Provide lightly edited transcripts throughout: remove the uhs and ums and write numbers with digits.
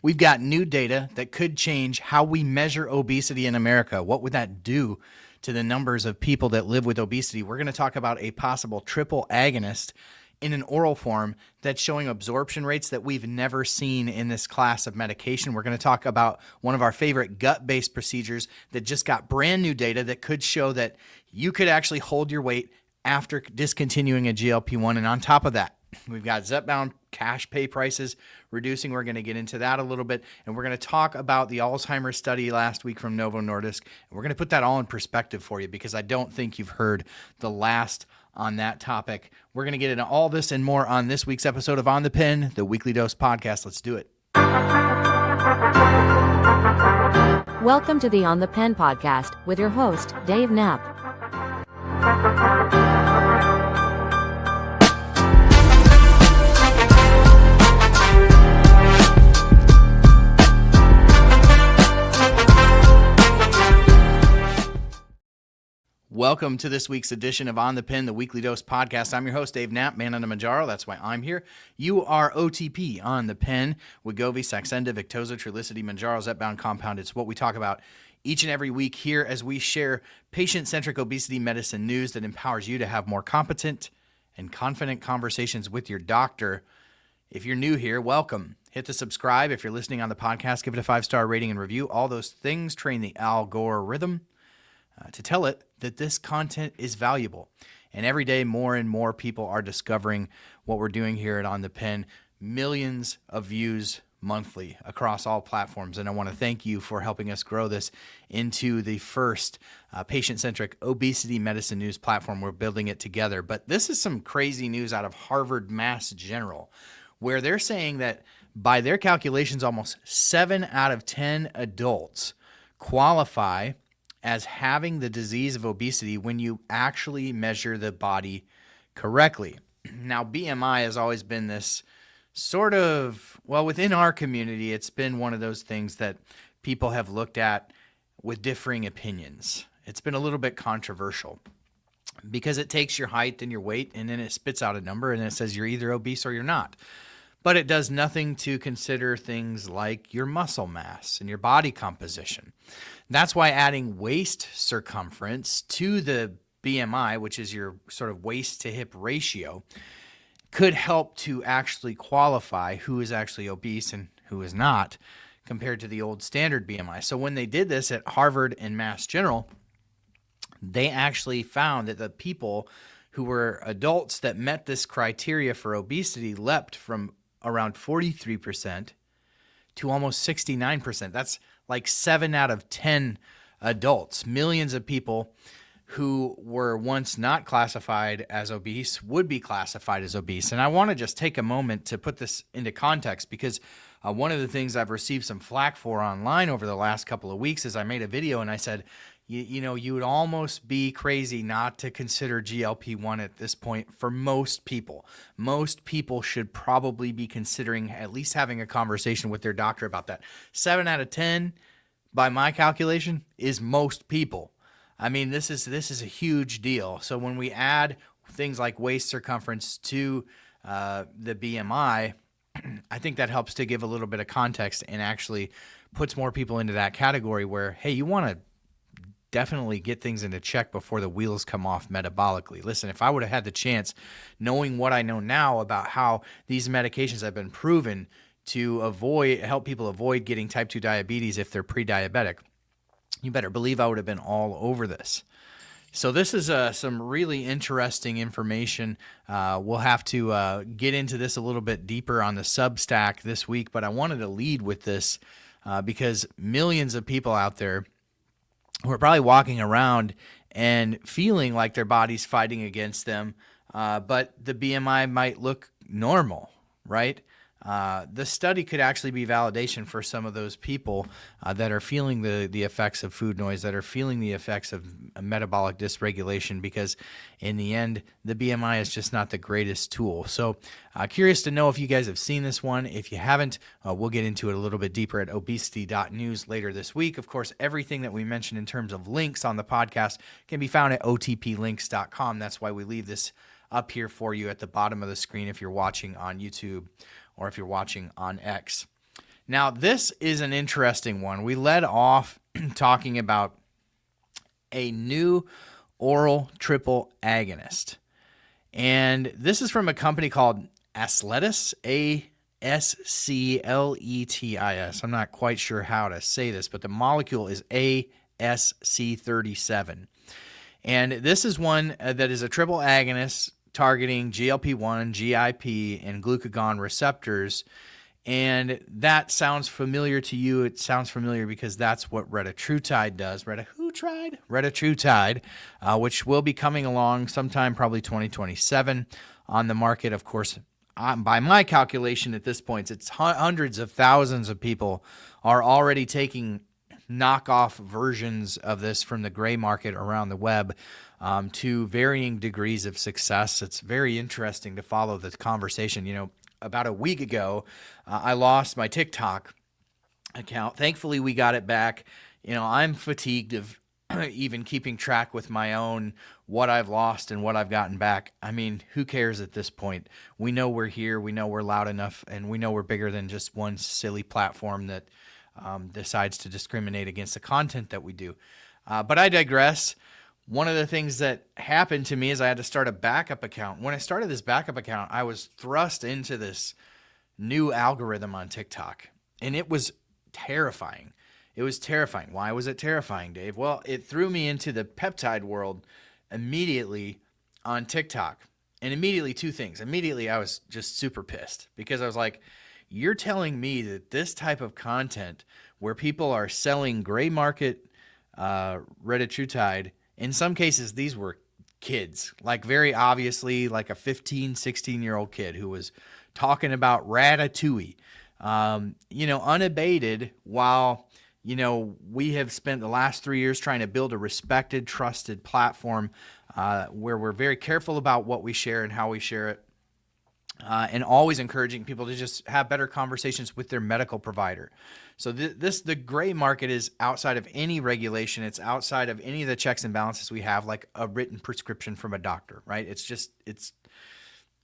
We've got new data that could change how we measure obesity in America. What would that do to the numbers of people that live with obesity? We're going to talk about a possible triple agonist in an oral form that's showing absorption rates that we've never seen in this class of medication. We're going to talk about one of our favorite gut-based procedures that just got brand new data that could show that you could actually hold your weight after discontinuing a GLP-1. And on top of that, we've got Zepbound cash pay prices reducing. We're going to get into that a little bit. And we're going to talk about the Alzheimer's study last week from Novo Nordisk. And we're going to put that all in perspective for you because I don't think you've heard the last on that topic. We're going to get into all this and more on this week's episode of On the Pen, the Weekly Dose podcast. Let's do it. Welcome to the On the Pen podcast with your host, Dave Knapp. Welcome to this week's edition of On the Pen, the Weekly Dose podcast. I'm your host, Dave Knapp, man on a Manjaro. That's why I'm here. You are OTP on the Pen, Wegovy, Saxenda, Victoza, Trulicity, Manjaro, Zepbound compound. It's what we talk about each and every week here as we share patient-centric obesity medicine news that empowers you to have more competent and confident conversations with your doctor. If you're new here, welcome. Hit the subscribe. If you're listening on the podcast, give it a 5-star rating and review. All those things train the algorithm to tell it that this content is valuable. And every day, more and more people are discovering what we're doing here at On the Pen. Millions of views monthly across all platforms. And I want to thank you for helping us grow this into the first patient-centric obesity medicine news platform. We're building it together. But this is some crazy news out of Harvard Mass General, where they're saying that by their calculations, almost 7 out of 10 adults qualify as having the disease of obesity when you actually measure the body correctly. Now, BMI has always been this sort of, well, within our community, it's been one of those things that people have looked at with differing opinions. It's been a little bit controversial because it takes your height and your weight and then it spits out a number and it says you're either obese or you're not. But it does nothing to consider things like your muscle mass and your body composition. That's why adding waist circumference to the BMI, which is your sort of waist to hip ratio, could help to actually qualify who is actually obese and who is not compared to the old standard BMI. So when they did this at Harvard and Mass General, they actually found that the people who were adults that met this criteria for obesity leapt from around 43% to almost 69%. That's like 7 out of 10 adults. Millions of people who were once not classified as obese would be classified as obese. And I want to just take a moment to put this into context because one of the things I've received some flack for online over the last couple of weeks is I made a video and I said, you know, you would almost be crazy not to consider GLP-1 at this point for most people. Most people should probably be considering at least having a conversation with their doctor about that. 7 out of 10, by my calculation, is most people. I mean, this is a huge deal. So when we add things like waist circumference to the BMI, I think that helps to give a little bit of context and actually puts more people into that category where, hey, you want to definitely get things into check before the wheels come off metabolically. Listen, if I would have had the chance, knowing what I know now about how these medications have been proven to help people avoid getting type 2 diabetes if they're pre-diabetic, you better believe I would have been all over this. So this is some really interesting information. We'll have to get into this a little bit deeper on the Substack this week, but I wanted to lead with this because millions of people out there who are probably walking around and feeling like their body's fighting against them, but the BMI might look normal, right? the study could actually be validation for some of those people that are feeling the effects of food noise, that are feeling the effects of metabolic dysregulation, because in the end, the BMI is just not the greatest tool. So curious to know if you guys have seen this one. If you haven't, we'll get into it a little bit deeper at obesity.news later this week. Of course, everything that we mentioned in terms of links on the podcast can be found at otplinks.com. That's why we leave this up here for you at the bottom of the screen if you're watching on YouTube or if you're watching on X. Now, this is an interesting one. We led off talking about a new oral triple agonist. And this is from a company called Ascletis, ASCLETIS. I'm not quite sure how to say this, but the molecule is ASC37. And this is one that is a triple agonist targeting GLP-1, GIP, and glucagon receptors. And that sounds familiar to you. It sounds familiar because that's what retatrutide does. Retatrutide, which will be coming along sometime probably 2027 on the market. Of course, by my calculation at this point, it's hundreds of thousands of people are already taking knockoff versions of this from the gray market around the web to varying degrees of success. It's very interesting to follow the conversation. You know, about a week ago, I lost my TikTok account. Thankfully, we got it back. You know, I'm fatigued of even keeping track with my own what I've lost and what I've gotten back. I mean, who cares at this point? We know we're here. We know we're loud enough, and we know we're bigger than just one silly platform that decides to discriminate against the content that we do. But I digress. One of the things that happened to me is I had to start a backup account. When I started this backup account, I was thrust into this new algorithm on TikTok, and it was terrifying. It was terrifying. Why was it terrifying, Dave? Well, it threw me into the peptide world immediately on TikTok. And immediately, two things. Immediately, I was just super pissed because I was like, you're telling me that this type of content where people are selling gray market retatrutide, in some cases, these were kids, like very obviously like a 15, 16-year-old kid who was talking about ratatouille, unabated, while, we have spent the last 3 years trying to build a respected, trusted platform where we're very careful about what we share and how we share it. And always encouraging people to just have better conversations with their medical provider. So the gray market is outside of any regulation. It's outside of any of the checks and balances we have, like a written prescription from a doctor, right? It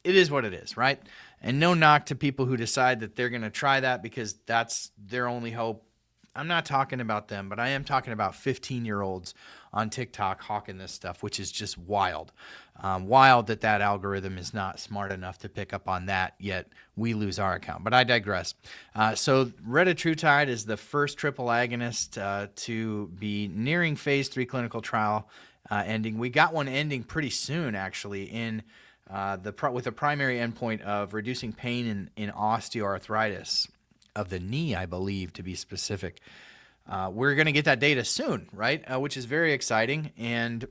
is what it is, right? And no knock to people who decide that they're going to try that because that's their only hope. I'm not talking about them, but I am talking about 15-year-olds on TikTok hawking this stuff, which is just wild. Wild that algorithm is not smart enough to pick up on that, yet we lose our account. But I digress. So retatrutide is the first triple agonist to be nearing phase 3 clinical trial ending. We got one ending pretty soon, actually, in with a primary endpoint of reducing pain in osteoarthritis of the knee, I believe, to be specific. We're going to get that data soon, right? Which is very exciting. And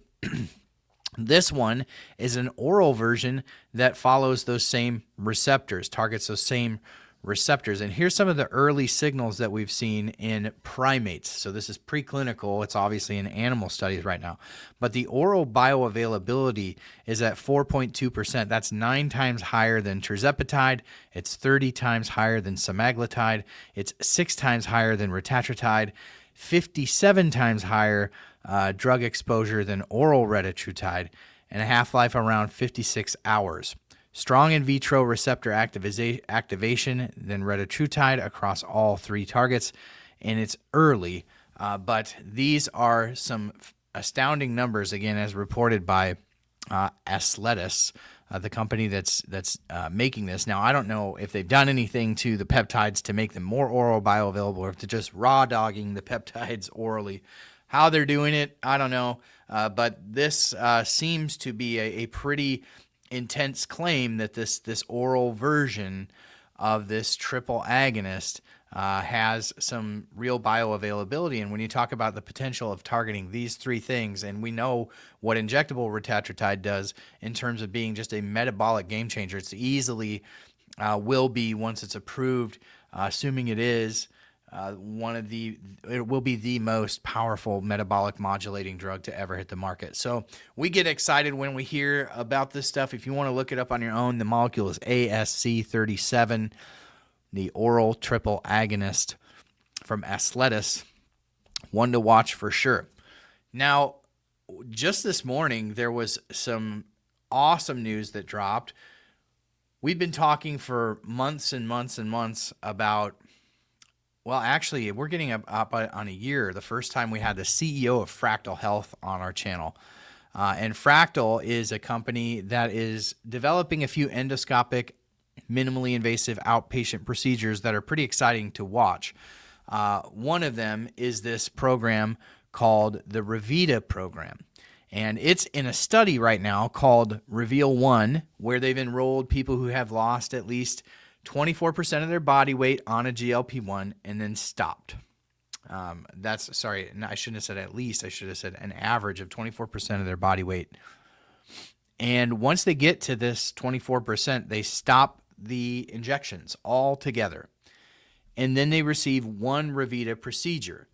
this one is an oral version that follows those same receptors, targets those same receptors. And here's some of the early signals that we've seen in primates. So this is preclinical. It's obviously in animal studies right now. But the oral bioavailability is at 4.2%. That's 9 times higher than tirzepatide. It's 30 times higher than semaglutide. It's 6 times higher than retatrutide. 57 times higher drug exposure than oral retatrutide, and a half-life around 56 hours. Strong in vitro receptor activation than retatrutide across all 3 targets, and it's early, but these are some astounding numbers, again, as reported by Ascletis, the company that's making this. Now, I don't know if they've done anything to the peptides to make them more oral bioavailable, or if they're just raw dogging the peptides orally. How they're doing it, I don't know, but this seems to be a pretty intense claim that this oral version of this triple agonist has some real bioavailability. And when you talk about the potential of targeting these 3 things, and we know what injectable retatrutide does in terms of being just a metabolic game changer, it's easily will be, once it's approved, assuming it is, it will be the most powerful metabolic modulating drug to ever hit the market. So we get excited when we hear about this stuff. If you want to look it up on your own, the molecule is ASC37, the oral triple agonist from Ascletis. One to watch for sure. Now, just this morning, there was some awesome news that dropped. We've been talking for months and months and months about, well, actually, we're getting up on a year, the first time we had the CEO of Fractal Health on our channel. And Fractal is a company that is developing a few endoscopic, minimally invasive outpatient procedures that are pretty exciting to watch. One of them is this program called the Revita program. And it's in a study right now called Reveal 1, where they've enrolled people who have lost at least 24% of their body weight on a GLP-1 and then stopped. I shouldn't have said at least. I should have said an average of 24% of their body weight. And once they get to this 24%, they stop the injections altogether. And then they receive one Revita procedure.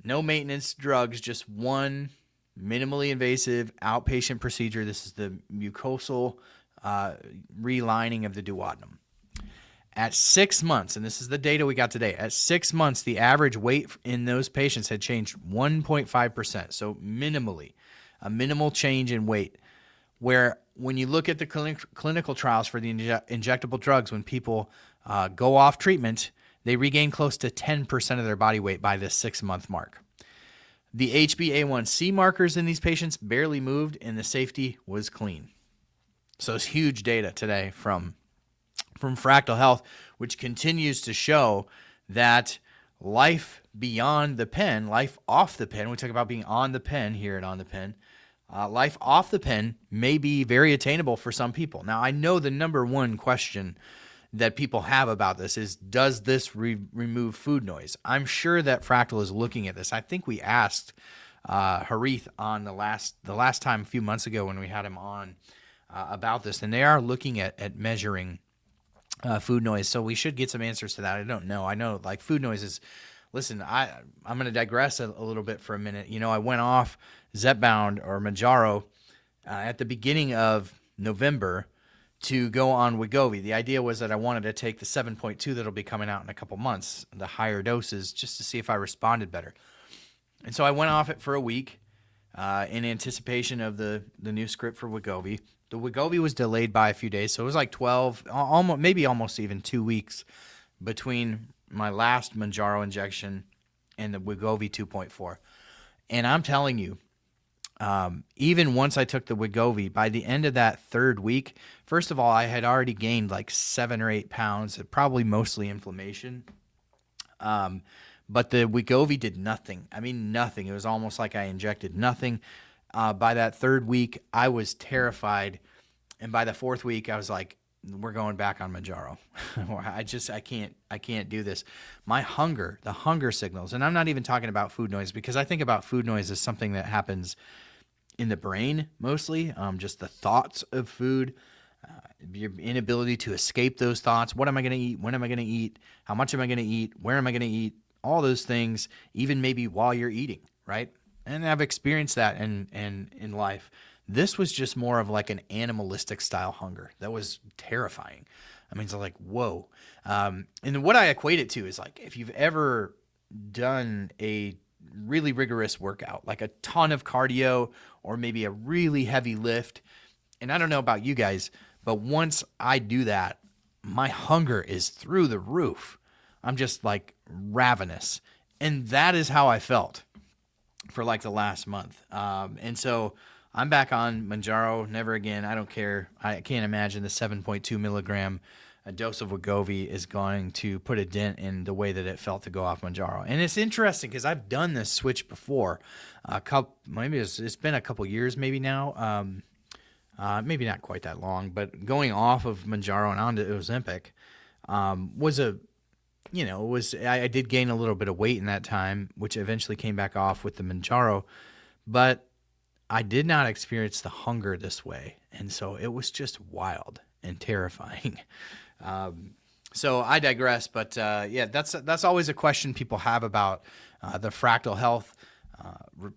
No maintenance drugs, just one minimally invasive outpatient procedure. This is the mucosal relining of the duodenum. At 6 months, and this is the data we got today, at 6 months, the average weight in those patients had changed 1.5%. So minimally, a minimal change in weight. Where when you look at the clinical trials for the injectable drugs, when people go off treatment, they regain close to 10% of their body weight by this 6-month mark. The HbA1c markers in these patients barely moved, and the safety was clean. So it's huge data today from Fractal Health, which continues to show that life beyond the pen, life off the pen, we talk about being on the pen here at On the Pen, life off the pen may be very attainable for some people. Now, I know the number one question that people have about this is, does this remove food noise? I'm sure that Fractal is looking at this. I think we asked Harith on the last time a few months ago when we had him on about this, and they are looking at measuring food noise. So we should get some answers to that. I don't know. I know like food noise is, listen, I'm going to digress a little bit for a minute. You know, I went off Zepbound or Mounjaro at the beginning of November to go on Wegovy. The idea was that I wanted to take the 7.2 that'll be coming out in a couple months, the higher doses, just to see if I responded better. And so I went off it for a week in anticipation of the new script for Wegovy. The Wegovy was delayed by a few days, so it was like 12, almost even 2 weeks between my last Mounjaro injection and the Wegovy 2.4. And I'm telling you, even once I took the Wegovy, by the end of that third week, first of all, I had already gained like 7 or 8 pounds, probably mostly inflammation. But the Wegovy did nothing. I mean, nothing. It was almost like I injected nothing. By that third week, I was terrified. And by the fourth week, I was like, we're going back on Mounjaro. I can't do this. My hunger, the hunger signals, and I'm not even talking about food noise, because I think about food noise as something that happens in the brain mostly, just the thoughts of food, your inability to escape those thoughts. What am I going to eat? When am I going to eat? How much am I going to eat? Where am I going to eat? All those things, even maybe while you're eating, right? And I've experienced that in life. This was just more of like an animalistic style hunger that was terrifying. I mean, it's like, whoa. And what I equate it to is like, if you've ever done a really rigorous workout, like a ton of cardio or maybe a really heavy lift, and I don't know about you guys, but once I do that, my hunger is through the roof. I'm just like ravenous. And that is how I felt for like the last month. And so I'm back on Mounjaro, never again. I don't care. I can't imagine the 7.2 milligram dose of Wegovy is going to put a dent in the way that it felt to go off Mounjaro. And it's interesting because I've done this switch before. Maybe it's been a couple years maybe now. Maybe not quite that long, but going off of Mounjaro and onto Ozempic I did gain a little bit of weight in that time, which eventually came back off with the Mounjaro, but I did not experience the hunger this way. And so it was just wild and terrifying. So I digress, but yeah, that's always a question people have about the fractal health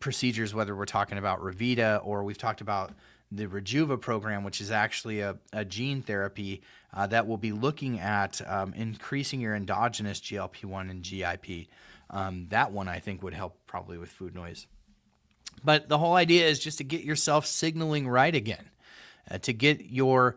procedures, whether we're talking about Revita or we've talked about the Rejuva program, which is actually a gene therapy that will be looking at increasing your endogenous GLP-1 and GIP. That one I think would help probably with food noise. But the whole idea is just to get yourself signaling right again, to get your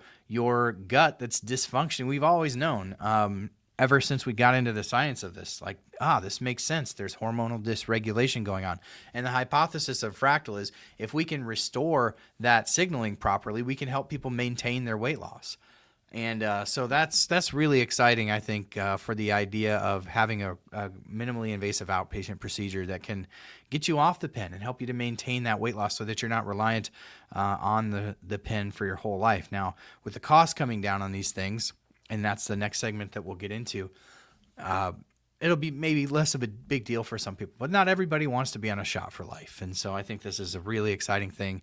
gut that's dysfunctioning. We've always known ever since we got into the science of this, like, this makes sense. There's hormonal dysregulation going on. And the hypothesis of fractal is if we can restore that signaling properly, we can help people maintain their weight loss. And so that's really exciting, I think, for the idea of having a minimally invasive outpatient procedure that can get you off the pen and help you to maintain that weight loss so that you're not reliant on the pen for your whole life. Now, with the cost coming down on these things, and that's the next segment that we'll get into, it'll be maybe less of a big deal for some people, but not everybody wants to be on a shot for life. And so I think this is a really exciting thing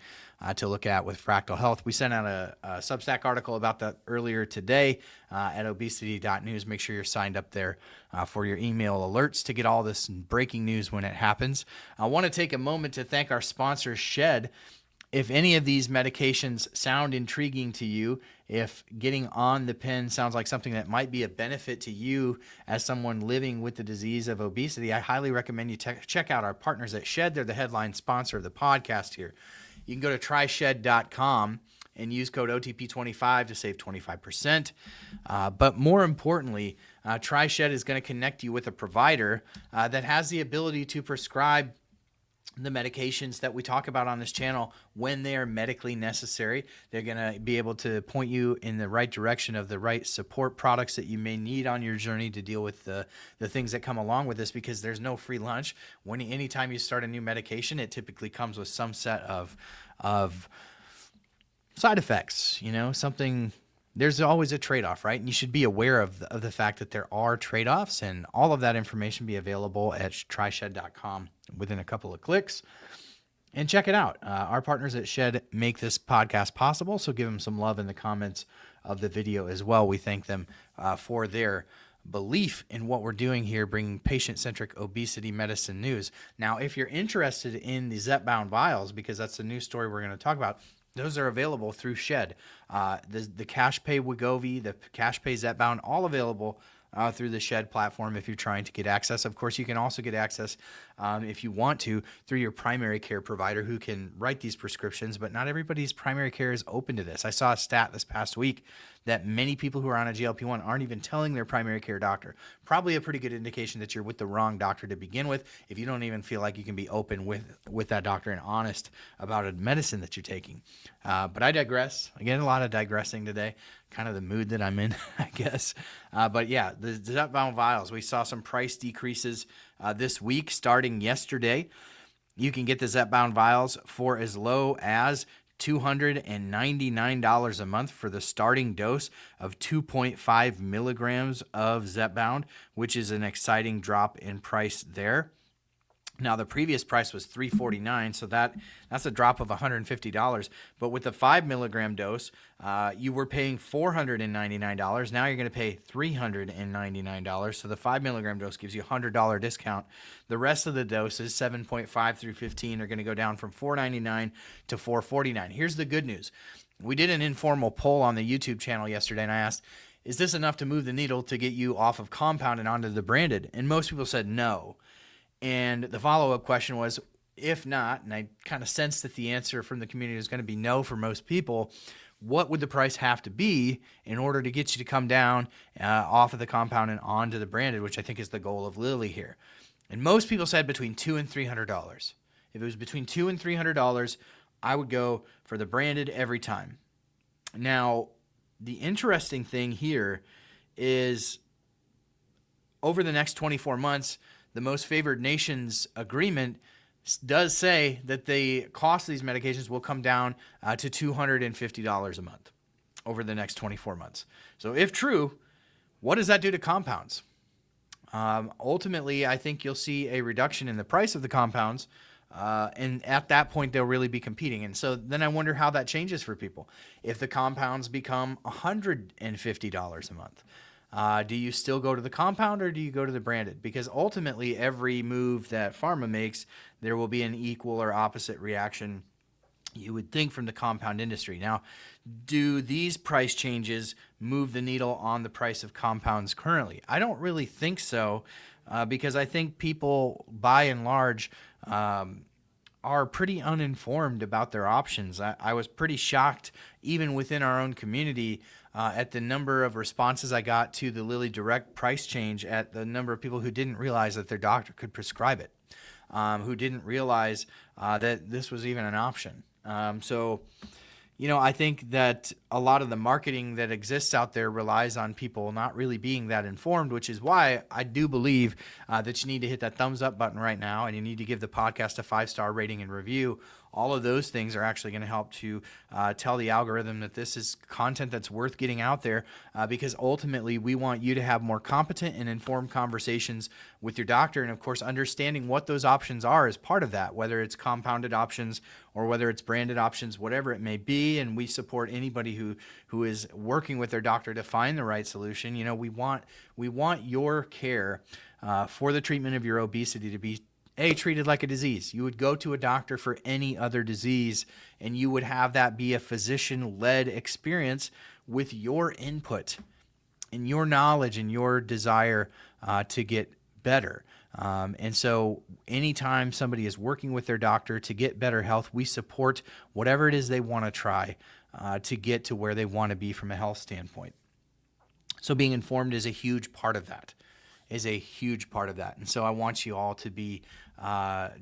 to look at with Fractal Health. We sent out a Substack article about that earlier today at obesity.news. Make sure you're signed up there for your email alerts to get all this breaking news when it happens. I want to take a moment to thank our sponsor, Shed. If any of these medications sound intriguing to you, if getting on the pen sounds like something that might be a benefit to you as someone living with the disease of obesity, I highly recommend you check out our partners at Shed. They're the headline sponsor of the podcast here. You can go to tryshed.com and use code OTP25 to save 25%. But more importantly, TriShed is going to connect you with a provider that has the ability to prescribe the medications that we talk about on this channel when they are medically necessary. They're going to be able to point you in the right direction of the right support products that you may need on your journey to deal with the things that come along with this, because there's no free lunch. Anytime you start a new medication, it typically comes with some set of side effects, something. There's always a trade-off, right? And you should be aware of the fact that there are trade-offs, and all of that information be available at tryshed.com within a couple of clicks. And check it out. Our partners at Shed make this podcast possible, so give them some love in the comments of the video as well. We thank them for their belief in what we're doing here, bringing patient-centric obesity medicine news. Now, if you're interested in the Zepbound vials, because that's the news story we're going to talk about, those are available through Shed. The cash pay Wegovy, the cash pay Zepbound, all available through the Shed platform if you're trying to get access. Of course, you can also get access if you want to through your primary care provider who can write these prescriptions, but not everybody's primary care is open to this. I saw a stat this past week that many people who are on a GLP-1 aren't even telling their primary care doctor. Probably a pretty good indication that you're with the wrong doctor to begin with if you don't even feel like you can be open with that doctor and honest about a medicine that you're taking. But I digress. Again, a lot of digressing today. Kind of the mood that I'm in, I guess. But yeah, the Zepbound vials, we saw some price decreases this week starting yesterday. You can get the Zepbound vials for as low as $299 a month for the starting dose of 2.5 milligrams of Zepbound, which is an exciting drop in price there. Now, the previous price was $349, so that's a drop of $150. But with the 5 milligram dose, you were paying $499. Now you're going to pay $399. So the 5 milligram dose gives you a $100 discount. The rest of the doses, 7.5 through 15, are going to go down from $499 to $449. Here's the good news. We did an informal poll on the YouTube channel yesterday, and I asked, is this enough to move the needle to get you off of compound and onto the branded? And most people said no. And the follow-up question was, if not, and I kind of sensed that the answer from the community was going to be no for most people, what would the price have to be in order to get you to come down off of the compound and onto the branded, which I think is the goal of Lilly here? And most people said between $200 and $300. If it was between $200 and $300, I would go for the branded every time. Now, the interesting thing here is over the next 24 months, the Most Favored Nations agreement does say that the cost of these medications will come down to $250 a month over the next 24 months. So if true, what does that do to compounds? Ultimately, I think you'll see a reduction in the price of the compounds And at that point, they'll really be competing. And so then I wonder how that changes for people. If the compounds become $150 a month, do you still go to the compound or do you go to the branded? Because ultimately, every move that pharma makes, there will be an equal or opposite reaction, you would think, from the compound industry. Now, do these price changes move the needle on the price of compounds currently? I don't really think so, because I think people, by and large, are pretty uninformed about their options. I was pretty shocked, even within our own community, at the number of responses I got to the Lilly Direct price change, at the number of people who didn't realize that their doctor could prescribe it, who didn't realize that this was even an option. So, I think that a lot of the marketing that exists out there relies on people not really being that informed, which is why I do believe that you need to hit that thumbs up button right now, and you need to give the podcast a 5-star rating and review. All of those things are actually going to help to tell the algorithm that this is content that's worth getting out there, because ultimately we want you to have more competent and informed conversations with your doctor. And of course, understanding what those options are is part of that, whether it's compounded options or whether it's branded options, whatever it may be. And we support anybody who is working with their doctor to find the right solution. We want your care for the treatment of your obesity to be treated like a disease. You would go to a doctor for any other disease, and you would have that be a physician-led experience with your input and your knowledge and your desire to get better. And so anytime somebody is working with their doctor to get better health, we support whatever it is they want to try to get to where they want to be from a health standpoint. So being informed is a huge part of that. And so I want you all to be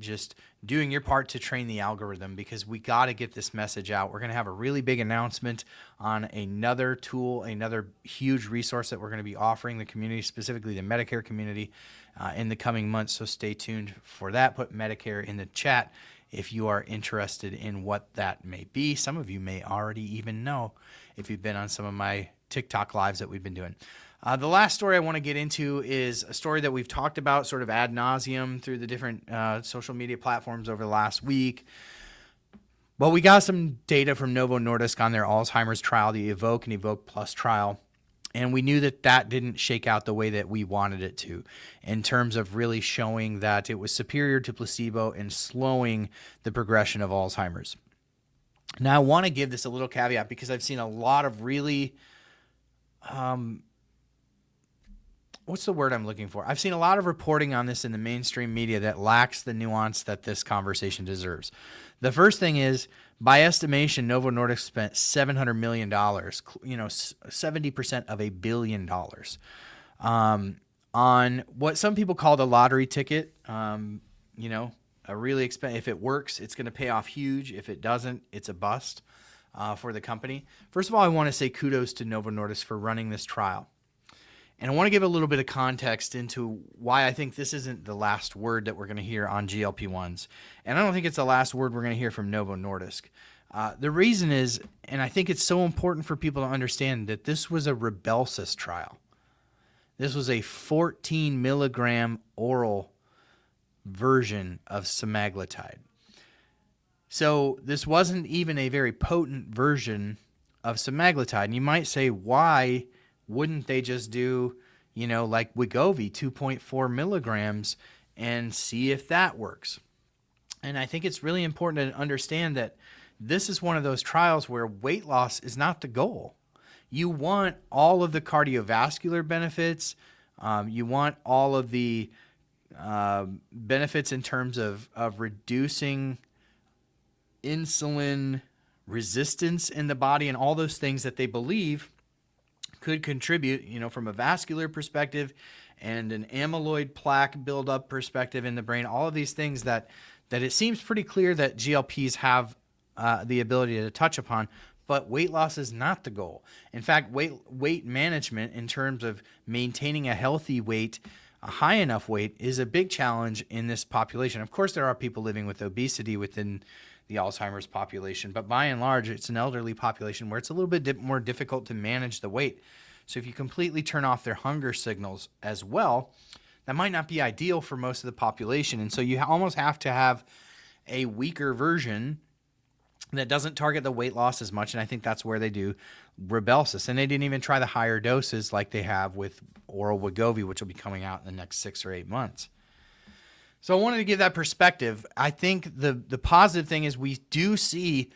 just doing your part to train the algorithm, because we got to get this message out. We're going to have a really big announcement on another tool, another huge resource that we're going to be offering the community, specifically the Medicare community, in the coming months. So stay tuned for that. Put Medicare in the chat if you are interested in what that may be. Some of you may already even know if you've been on some of my TikTok lives that we've been doing. The last story I want to get into is a story that we've talked about sort of ad nauseum through the different social media platforms over the last week. Well, we got some data from Novo Nordisk on their Alzheimer's trial, the Evoke and Evoke Plus trial, and we knew that didn't shake out the way that we wanted it to, in terms of really showing that it was superior to placebo and slowing the progression of Alzheimer's. Now, I want to give this a little caveat, because I've seen a lot of really... what's the word I'm looking for? I've seen a lot of reporting on this in the mainstream media that lacks the nuance that this conversation deserves. The first thing is, by estimation, Novo Nordisk spent $700 million, 70% of $1 billion, on what some people call the lottery ticket. A really expensive. If it works, it's going to pay off huge. If it doesn't, it's a bust for the company. First of all, I want to say kudos to Novo Nordisk for running this trial. And I want to give a little bit of context into why I think this isn't the last word that we're going to hear on GLP-1s. And I don't think it's the last word we're going to hear from Novo Nordisk. The reason is, and I think it's so important for people to understand, that this was a Rybelsus trial. This was a 14 milligram oral version of semaglutide. So this wasn't even a very potent version of semaglutide. And you might say, why wouldn't they just do, like Wegovy, 2.4 milligrams, and see if that works? And I think it's really important to understand that this is one of those trials where weight loss is not the goal. You want all of the cardiovascular benefits. You want all of the benefits in terms of reducing insulin resistance in the body, and all those things that they believe could contribute, from a vascular perspective and an amyloid plaque buildup perspective in the brain, all of these things that it seems pretty clear that GLPs have the ability to touch upon, but weight loss is not the goal. In fact, weight management, in terms of maintaining a healthy weight, a high enough weight, is a big challenge in this population. Of course, there are people living with obesity within the Alzheimer's population, but by and large, it's an elderly population where it's a little bit more difficult to manage the weight. So if you completely turn off their hunger signals as well, that might not be ideal for most of the population. And so you almost have to have a weaker version that doesn't target the weight loss as much. And I think that's where they do Rybelsus. And they didn't even try the higher doses like they have with oral Wegovy, which will be coming out in the next 6 or 8 months. So I wanted to give that perspective. I think the positive thing is we do see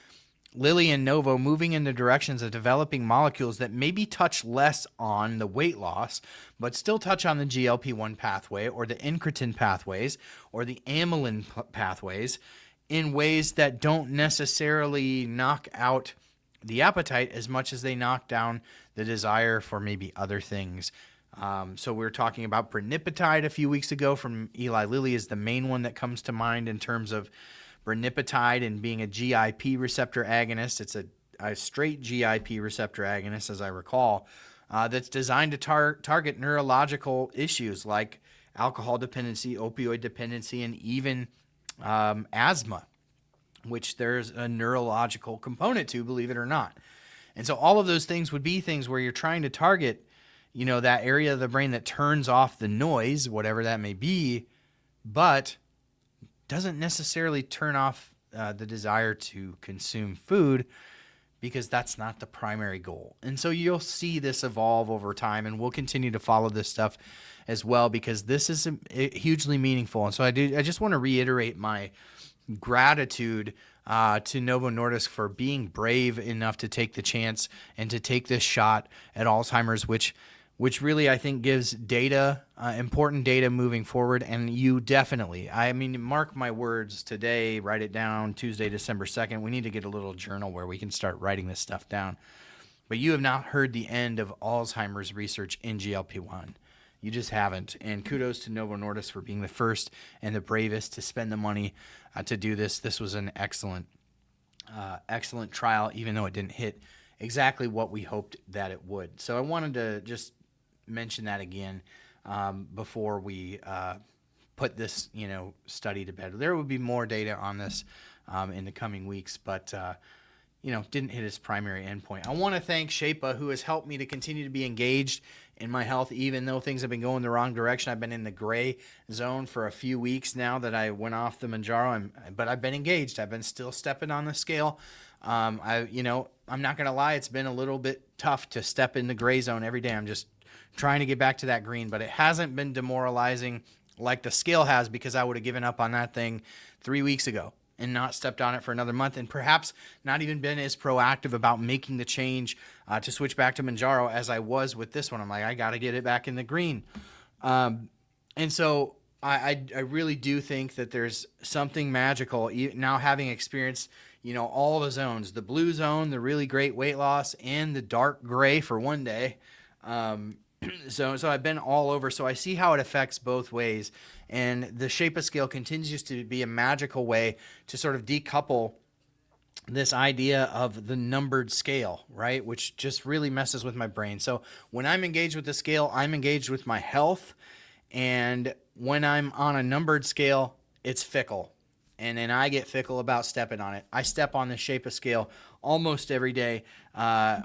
Lilly and Novo moving in the directions of developing molecules that maybe touch less on the weight loss, but still touch on the GLP-1 pathway or the incretin pathways or the amylin pathways in ways that don't necessarily knock out the appetite as much as they knock down the desire for maybe other things. So we were talking about brenipatide a few weeks ago from Eli Lilly is the main one that comes to mind in terms of brenipatide and being a GIP receptor agonist. It's a straight GIP receptor agonist, as I recall, that's designed to target neurological issues like alcohol dependency, opioid dependency, and even asthma, which there's a neurological component to, believe it or not. And so all of those things would be things where you're trying to target, that area of the brain that turns off the noise, whatever that may be, but doesn't necessarily turn off the desire to consume food, because that's not the primary goal. And so you'll see this evolve over time, and we'll continue to follow this stuff as well, because this is hugely meaningful. And so I just want to reiterate my gratitude to Novo Nordisk for being brave enough to take the chance and to take this shot at Alzheimer's, which really I think gives data, important data moving forward. And you definitely, mark my words today, write it down, Tuesday, December 2nd. We need to get a little journal where we can start writing this stuff down. But you have not heard the end of Alzheimer's research in GLP-1. You just haven't. And kudos to Novo Nordisk for being the first and the bravest to spend the money to do this. This was an excellent trial, even though it didn't hit exactly what we hoped that it would. So I wanted to just mention that again before we put this study to bed. There will be more data on this in the coming weeks, but didn't hit its primary endpoint. I want to thank Shapa, who has helped me to continue to be engaged in my health, even though things have been going the wrong direction. I've been in the gray zone for a few weeks now that I went off the Mounjaro, but I've been engaged. I've been still stepping on the scale. I'm not going to lie, it's been a little bit tough to step in the gray zone every day. I'm just trying to get back to that green, but it hasn't been demoralizing like the scale has, because I would have given up on that thing 3 weeks ago and not stepped on it for another month, and perhaps not even been as proactive about making the change to switch back to Mounjaro as I was with this one. I'm like, I got to get it back in the green. And so I really do think that there's something magical now, having experienced, all the zones, the blue zone, the really great weight loss, and the dark gray for one day. So I've been all over, so I see how it affects both ways. And the Shapa scale continues to be a magical way to sort of decouple this idea of the numbered scale, right? Which just really messes with my brain. So when I'm engaged with the scale, I'm engaged with my health. And when I'm on a numbered scale, it's fickle. And then I get fickle about stepping on it. I step on the Shapa scale almost every day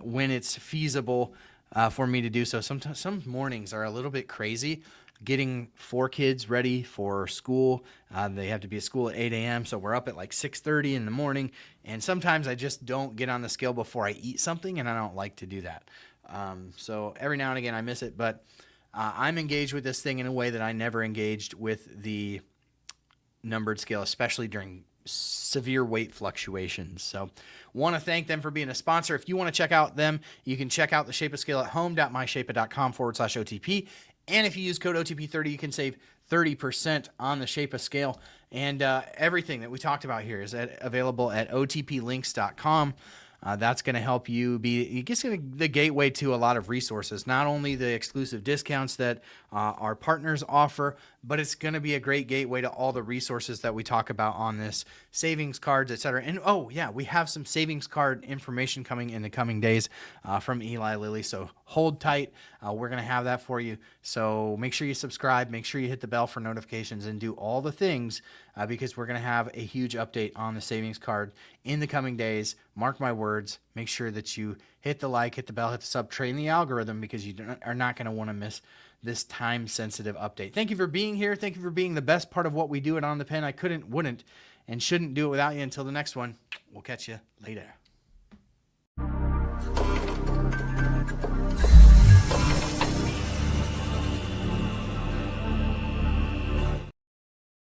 when it's feasible for me to do so. Some mornings are a little bit crazy. Getting 4 kids ready for school. They have to be at school at 8 a.m., so we're up at like 6:30 in the morning. And sometimes I just don't get on the scale before I eat something, and I don't like to do that. So every now and again I miss it, but I'm engaged with this thing in a way that I never engaged with the numbered scale, especially during severe weight fluctuations. So want to thank them for being a sponsor. If you want to check out them, you can check out the Shapa scale at home.myshapa.com/OTP. And if you use code OTP30, you can save 30% on the Shapa scale. And everything that we talked about here is available at otplinks.com. That's going to help you be the gateway to a lot of resources, not only the exclusive discounts that our partners offer, but it's going to be a great gateway to all the resources that we talk about on this, savings cards, etc. And we have some savings card information coming in the coming days from Eli Lilly. So hold tight. We're going to have that for you. So make sure you subscribe, make sure you hit the bell for notifications, and do all the things because we're going to have a huge update on the savings card in the coming days. Mark my words. Make sure that you hit the like, hit the bell, hit the sub, train the algorithm, because you are not going to want to miss this time-sensitive update. Thank you for being here. Thank you for being the best part of what we do at On the Pen. I wouldn't and shouldn't do it without you. Until the next one, we'll catch you later.